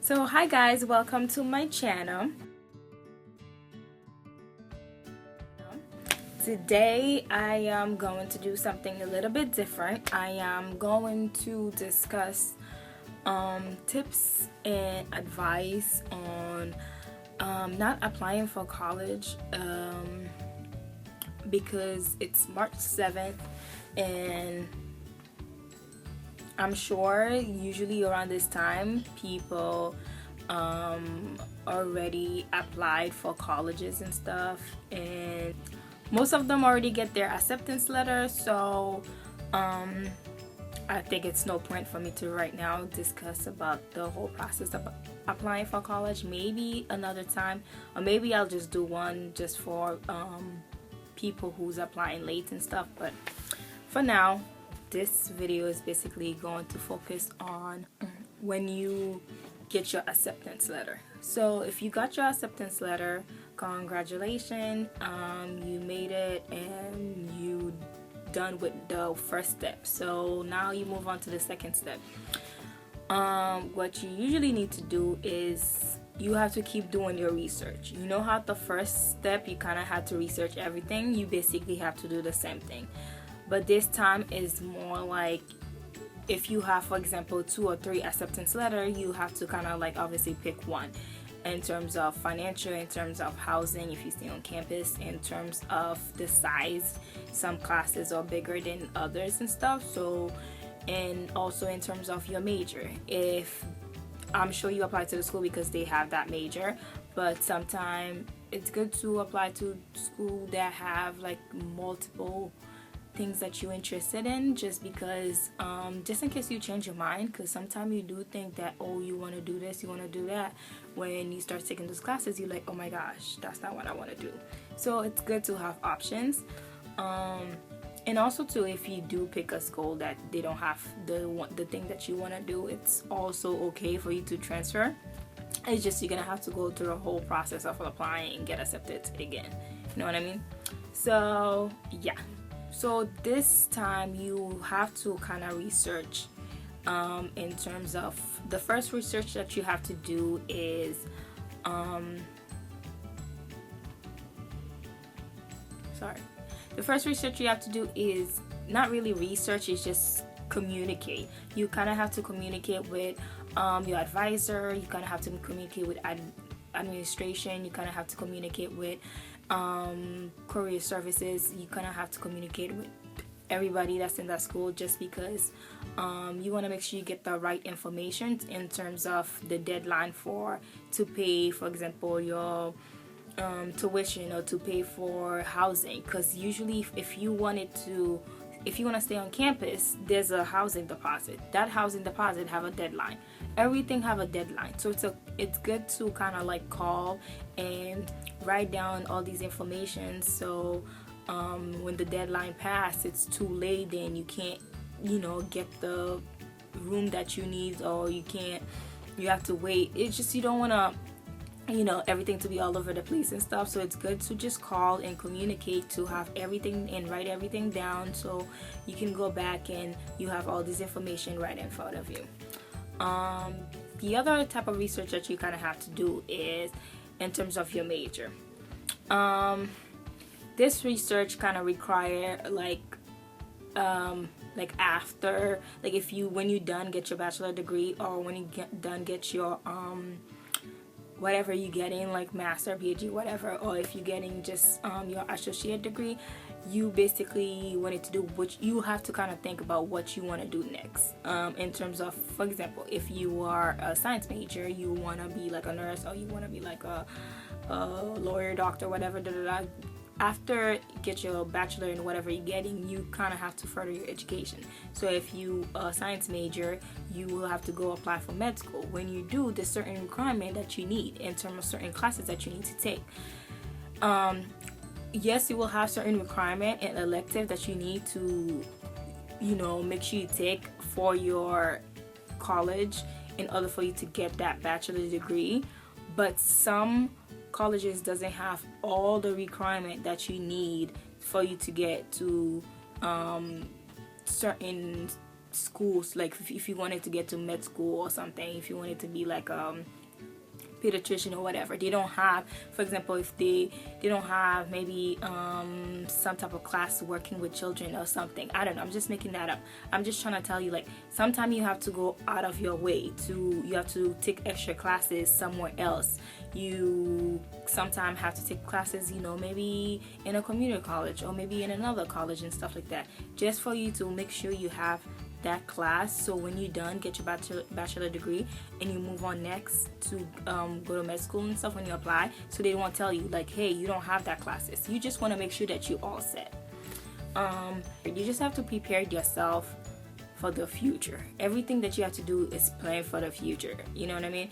So hi guys, welcome to my channel. Today I am going to do something a little bit different. I am going to discuss tips and advice on not applying for college because it's March 7th and I'm sure usually around this time people already applied for colleges and stuff, and most of them already get their acceptance letter. So I think it's no point for me to right now discuss about the whole process of applying for college. Maybe another time, or maybe I'll just do one just for people who's applying late and stuff. But for now, this video is basically going to focus on when you get your acceptance letter. So if you got your acceptance letter, congratulations, you made it and you done with the first step. So now you move on to the second step. What you usually need to do is you have to keep doing your research. You know how the first step you kind of had to research everything, you basically have to do the same thing, but this time is more like if you have, for example, 2 or 3 acceptance letter, you have to kind of like obviously pick one in terms of financial, in terms of housing if you stay on campus, in terms of the size. Some classes are bigger than others and stuff. So, and also in terms of your major, if I'm sure you apply to the school because they have that major, but sometimes it's good to apply to school that have like multiple things that you're interested in, just because just in case you change your mind, because sometimes you do think that, oh, you want to do this, you want to do that. When you start taking those classes, you're like, oh my gosh, that's not what I want to do. So it's good to have options. And also too, if you do pick a school that they don't have the thing that you want to do, it's also okay for you to transfer. It's just you're gonna have to go through the whole process of applying and get accepted again. You know what I mean? So yeah. So this time you have to kind of research in terms of the first research that you have to do is the first research you have to do is not really research, it's just communicate. You kind of have to communicate with your advisor, you kind of have to communicate with administration, you kind of have to communicate with career services, you kind of have to communicate with everybody that's in that school, just because you want to make sure you get the right information in terms of the deadline to pay, for example, your tuition or to pay for housing. Because usually if you want to stay on campus, there's a housing deposit. That housing deposit have a deadline. Everything have a deadline. So it's good to kind of like call and write down all these information. So when the deadline passes, it's too late, then you can't, get the room that you need, or you have to wait. It's just you don't want to everything to be all over the place and stuff. So it's good to just call and communicate, to have everything and write everything down, so you can go back and you have all this information right in front of you. The other type of research that you kind of have to do is in terms of your major. This research kind of require after, like if you when you done get your bachelor degree, or when you done get your whatever you getting, like master, PhD, whatever, or if you're getting just your associate degree, you basically wanted to do what you have to kind of think about what you want to do next. In terms of, for example, if you are a science major, you want to be like a nurse, or you want to be like a lawyer, doctor, whatever. After you get your bachelor in whatever you're getting, you kind of have to further your education. So if you a science major, you will have to go apply for med school. When you do, there's certain requirement that you need in terms of certain classes that you need to take. Yes, you will have certain requirement and elective that you need to, make sure you take for your college in order for you to get that bachelor's degree. But some colleges doesn't have all the requirement that you need for you to get to certain schools, like if you wanted to get to med school or something, if you wanted to be like pediatrician or whatever, they don't have, for example, if they don't have maybe some type of class working with children or something. I don't know, I'm just making that up. I'm just trying to tell you, like, sometimes you have to go out of your way you have to take extra classes somewhere else. You sometimes have to take classes, you know, maybe in a community college or maybe in another college and stuff like that, just for you to make sure you have that class. So when you're done, get your bachelor degree and you move on next to go to med school and stuff when you apply, so they won't tell you like, hey, you don't have that classes. You just want to make sure that you all set. You just have to prepare yourself for the future. Everything that you have to do is plan for the future, you know what I mean?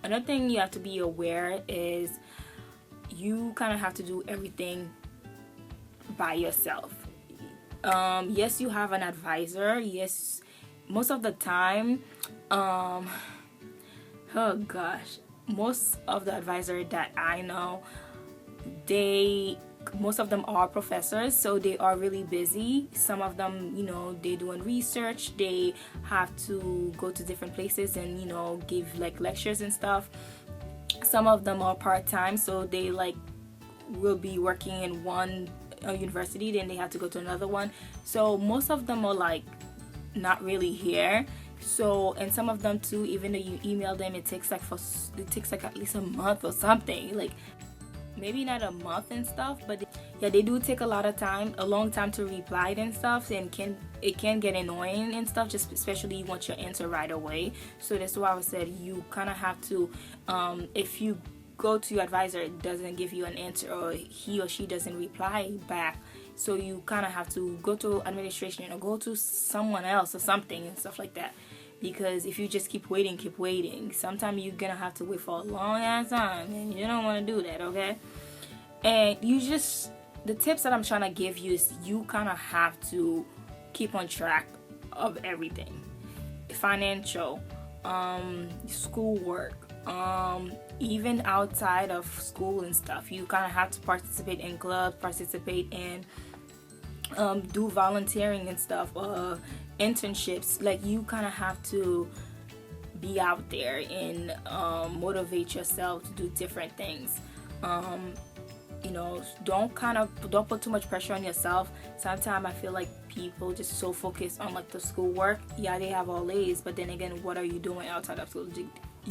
Another thing you have to be aware is you kind of have to do everything by yourself. Yes, you have an advisor. Yes, most of the time, oh gosh, most of the advisors that I know, most of them are professors, so they are really busy. Some of them, you know, they doing research, they have to go to different places and, you know, give like lectures and stuff. Some of them are part-time, so they like will be working in one university, then they have to go to another one. So most of them are like not really here. So, and some of them too, even though you email them, it takes like at least a month or something, like maybe not a month and stuff, but yeah, they do take a long time to reply and stuff, and it can get annoying and stuff, just especially you want your answer right away. So that's why I said you kind of have to, if you go to your advisor, it doesn't give you an answer, or he or she doesn't reply back, so you kind of have to go to administration or go to someone else or something and stuff like that. Because if you just keep waiting, sometimes you're gonna have to wait for a long ass time, and you don't want to do that, okay? And the tips that I'm trying to give you is you kind of have to keep on track of everything. Financial, schoolwork, even outside of school and stuff, you kind of have to participate in clubs, participate in do volunteering and stuff, internships. Like, you kind of have to be out there and motivate yourself to do different things. You know, don't put too much pressure on yourself. Sometimes I feel like people just so focused on like the schoolwork. Yeah, they have all A's, but then again, what are you doing outside of school?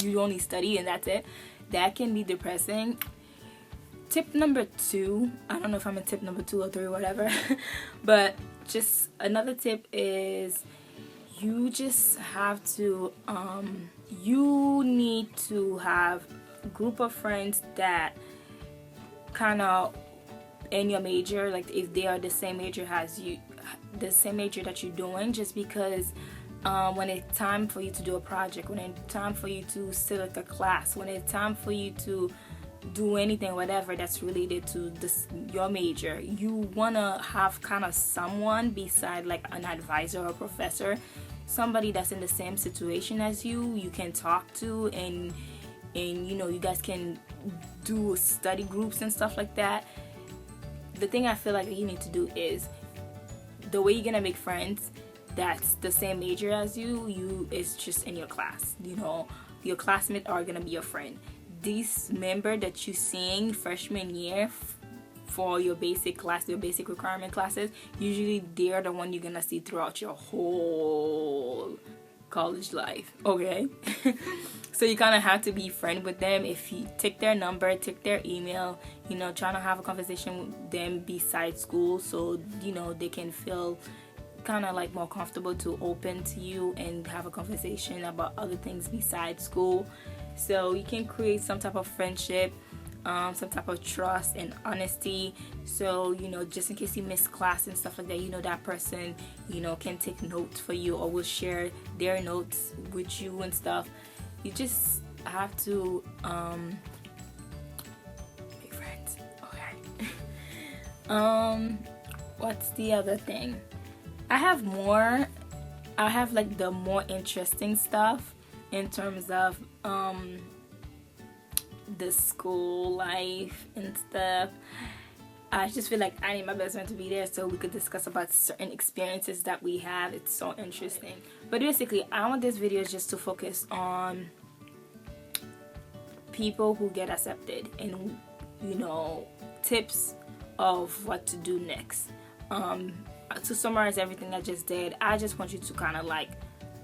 You only study and that's it. That can be depressing. Tip number 2, I don't know if I'm in tip number 2 or 3 or whatever, but just another tip is you just have to you need to have a group of friends that kind of in your major, like if they are the same major as you, the same major that you're doing, just because when it's time for you to do a project, when it's time for you to select a class, when it's time for you to do anything, whatever that's related to your major, you want to have kind of someone beside, like an advisor or professor, somebody that's in the same situation as you can talk to, and you know, you guys can do study groups and stuff like that. The thing I feel like you need to do is, the way you're gonna make friends that's the same major as you is just in your class. You know, your classmates are gonna be your friend. These member that you're seeing freshman year for your basic class, your basic requirement classes, usually they're the one you're gonna see throughout your whole college life, okay? So you kind of have to be friend with them. If you take their number, take their email, you know, trying to have a conversation with them besides school, so you know they can feel kind of like more comfortable to open to you and have a conversation about other things besides school. So you can create some type of friendship, some type of trust and honesty. So, you know, just in case you miss class and stuff like that, you know, that person, you know, can take notes for you or will share their notes with you and stuff. You just have to be friends. Okay. What's the other thing? I have like the more interesting stuff in terms of the school life and stuff. I just feel like I need my best friend to be there so we could discuss about certain experiences that we have. It's so interesting. But basically, I want this video just to focus on people who get accepted and, you know, tips of what to do next. To summarize everything I just did, I just want you to kind of like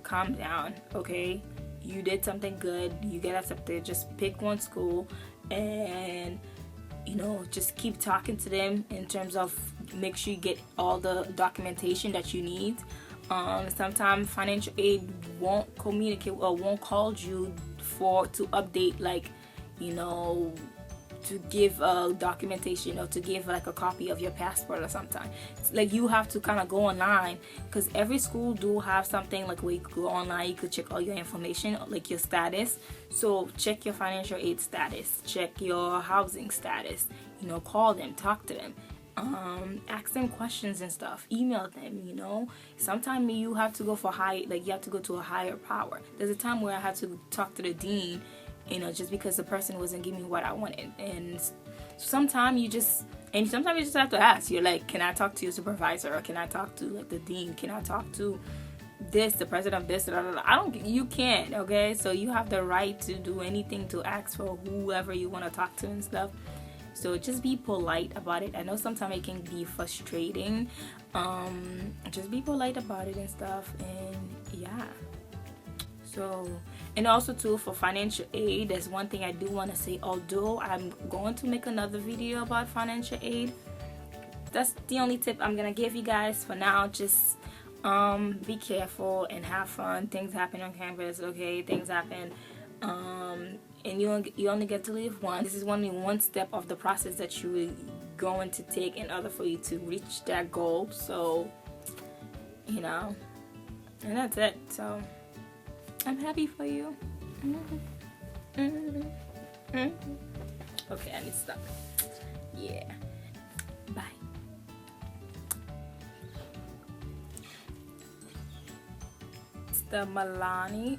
calm down, okay? You did something good, you get accepted, just pick one school and, you know, just keep talking to them in terms of make sure you get all the documentation that you need. Sometimes financial aid won't communicate or won't call you to update, like, you know, to give documentation or to give like a copy of your passport or something. It's like you have to kind of go online, because every school do have something like where you could go online, you could check all your information, like your status. So check your financial aid status, check your housing status, you know, call them, talk to them, ask them questions and stuff, email them, you know. Sometimes you have to go for you have to go to a higher power. There's a time where I had to talk to the dean, you know, just because the person wasn't giving me what I wanted. And sometimes you just have to ask. You're like, can I talk to your supervisor, or can I talk to like the dean? Can I talk to the president of this? You can't, okay? So you have the right to do anything, to ask for whoever you want to talk to and stuff. So just be polite about it. I know sometimes it can be frustrating. Just be polite about it and stuff. And yeah. So, and also too, for financial aid, there's one thing I do want to say. Although I'm going to make another video about financial aid, that's the only tip I'm gonna give you guys for now. Just be careful and have fun. Things happen on campus, okay? Things happen, and you only get to live once. This is only one step of the process that you're going to take in order for you to reach that goal. So, you know, and that's it. So I'm happy for you. Okay, I need to stop. Yeah. Bye. It's the Milani.